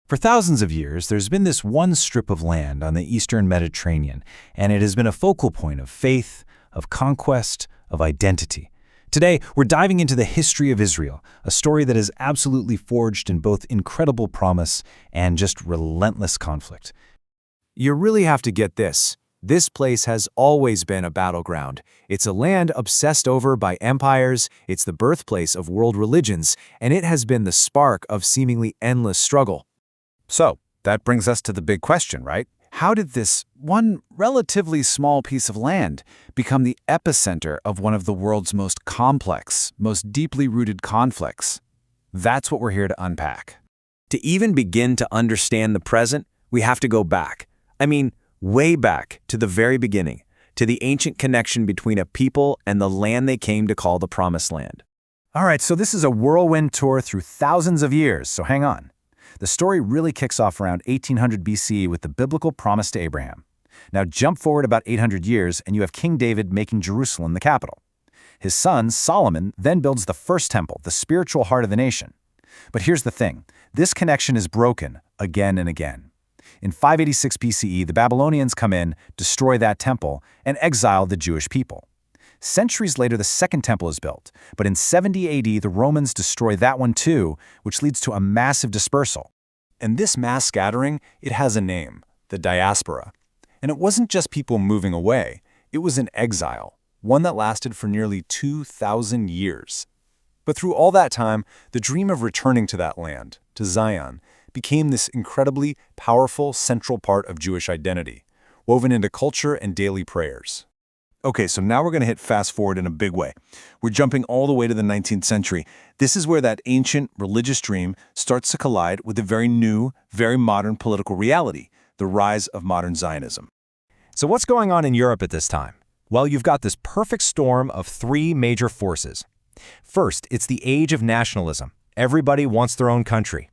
For thousands of years, there's been this one strip of land on the eastern Mediterranean, and it has been a focal point of faith, of conquest, of identity. Today, we're diving into the history of Israel, a story that is absolutely forged in both incredible promise and just relentless conflict. You really have to get this. This place has always been a battleground. It's a land obsessed over by empires, it's the birthplace of world religions, and it has been the spark of seemingly endless struggle. So, that brings us to the big question, right? How did this one relatively small piece of land become the epicenter of one of the world's most complex, most deeply rooted conflicts? That's what we're here to unpack. To even begin to understand the present, we have to go back. I mean, way back to the very beginning, to the ancient connection between a people and the land they came to call the Promised Land. All right, so this is a whirlwind tour through thousands of years, so hang on. The story really kicks off around 1800 BC with the biblical promise to Abraham. Now jump forward about 800 years and you have King David making Jerusalem the capital. His son, Solomon, then builds the first temple, the spiritual heart of the nation. But here's the thing, this connection is broken again and again. In 586 BCE, the Babylonians come in, destroy that temple, and exile the Jewish people. Centuries later, the second temple is built, but in 70 AD, the Romans destroy that one too, which leads to a massive dispersal. And this mass scattering, it has a name, the diaspora. And it wasn't just people moving away, it was an exile, one that lasted for nearly 2,000 years. But through all that time, the dream of returning to that land, to Zion, became this incredibly powerful central part of Jewish identity, woven into culture and daily prayers. Okay, so now we're going to hit fast forward in a big way. We're jumping all the way to the 19th century. This is where that ancient religious dream starts to collide with a very new, very modern political reality, the rise of modern Zionism. So what's going on in Europe at this time? Well, you've got this perfect storm of three major forces. First, it's the age of nationalism. Everybody wants their own country.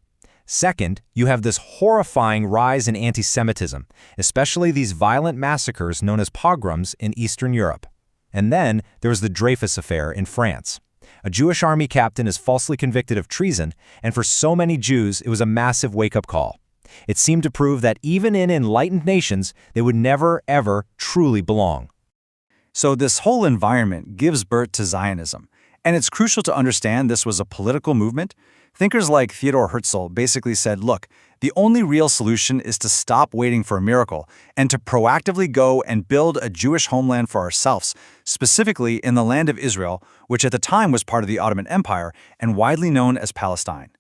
Second, you have this horrifying rise in anti-Semitism, especially these violent massacres known as pogroms in Eastern Europe. And then there was the Dreyfus Affair in France. A Jewish army captain is falsely convicted of treason, and for so many Jews, it was a massive wake-up call. It seemed to prove that even in enlightened nations, they would never, ever truly belong. So this whole environment gives birth to Zionism. And it's crucial to understand this was a political movement. Thinkers like Theodor Herzl basically said, look, the only real solution is to stop waiting for a miracle and to proactively go and build a Jewish homeland for ourselves, specifically in the land of Israel, which at the time was part of the Ottoman Empire and widely known as Palestine.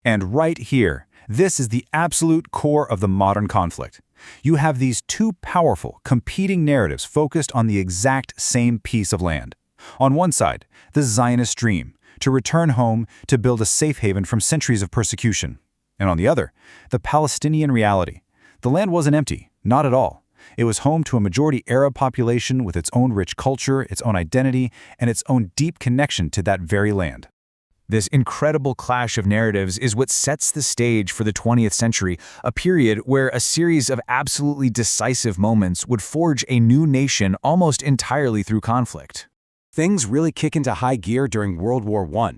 And right here, this is the absolute core of the modern conflict. You have these two powerful, competing narratives focused on the exact same piece of land. On one side, the Zionist dream, to return home, to build a safe haven from centuries of persecution. And on the other, the Palestinian reality. The land wasn't empty, not at all. It was home to a majority Arab population with its own rich culture, its own identity, and its own deep connection to that very land. This incredible clash of narratives is what sets the stage for the 20th century, a period where a series of absolutely decisive moments would forge a new nation almost entirely through conflict. Things really kick into high gear during World War I.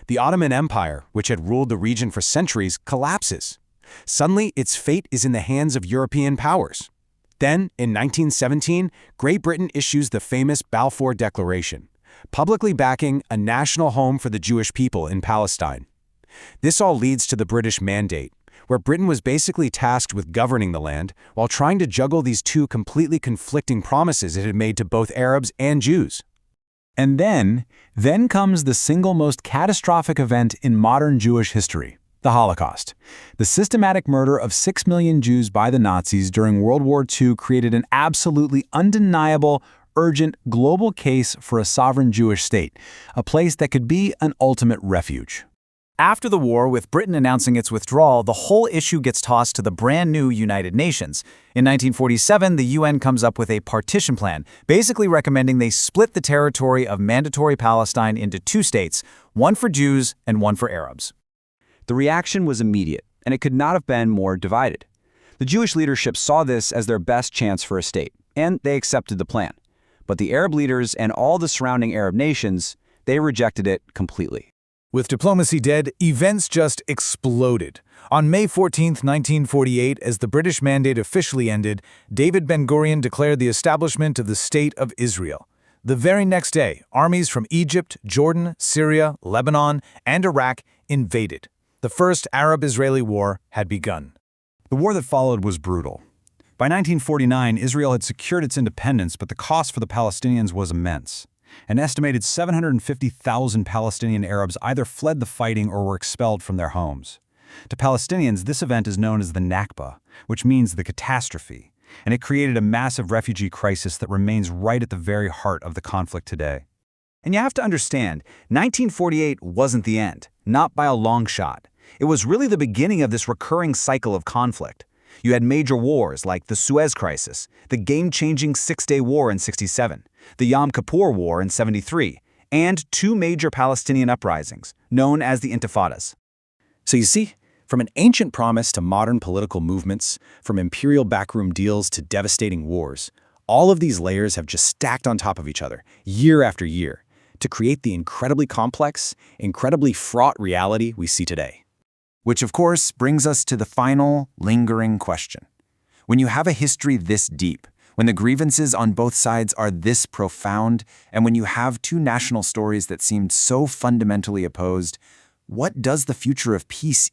The Ottoman Empire, which had ruled the region for centuries, collapses. Suddenly, its fate is in the hands of European powers. Then, in 1917, Great Britain issues the famous Balfour Declaration, publicly backing a national home for the Jewish people in Palestine. This all leads to the British Mandate, where Britain was basically tasked with governing the land while trying to juggle these two completely conflicting promises it had made to both Arabs and Jews. And then comes the single most catastrophic event in modern Jewish history, the Holocaust. The systematic murder of 6 million Jews by the Nazis during World War II created an absolutely undeniable, urgent global case for a sovereign Jewish state, a place that could be an ultimate refuge. After the war, with Britain announcing its withdrawal, the whole issue gets tossed to the brand new United Nations. In 1947, the UN comes up with a partition plan, basically recommending they split the territory of Mandatory Palestine into two states, one for Jews and one for Arabs. The reaction was immediate, and it could not have been more divided. The Jewish leadership saw this as their best chance for a state, and they accepted the plan. But the Arab leaders and all the surrounding Arab nations, they rejected it completely. With diplomacy dead, events just exploded. On May 14, 1948, as the British Mandate officially ended, David Ben-Gurion declared the establishment of the State of Israel. The very next day, armies from Egypt, Jordan, Syria, Lebanon, and Iraq invaded. The First Arab-Israeli War had begun. The war that followed was brutal. By 1949, Israel had secured its independence, but the cost for the Palestinians was immense. An estimated 750,000 Palestinian Arabs either fled the fighting or were expelled from their homes. To Palestinians, this event is known as the Nakba, which means the catastrophe, and it created a massive refugee crisis that remains right at the very heart of the conflict today. And you have to understand, 1948 wasn't the end, not by a long shot. It was really the beginning of this recurring cycle of conflict. You had major wars like the Suez Crisis, the game-changing Six-Day War in '67, the Yom Kippur War in '73, and two major Palestinian uprisings, known as the Intifadas. So you see, from an ancient promise to modern political movements, from imperial backroom deals to devastating wars, all of these layers have just stacked on top of each other, year after year, to create the incredibly complex, incredibly fraught reality we see today. Which, of course, brings us to the final, lingering question. When you have a history this deep, when the grievances on both sides are this profound, and when you have two national stories that seemed so fundamentally opposed, what does the future of peace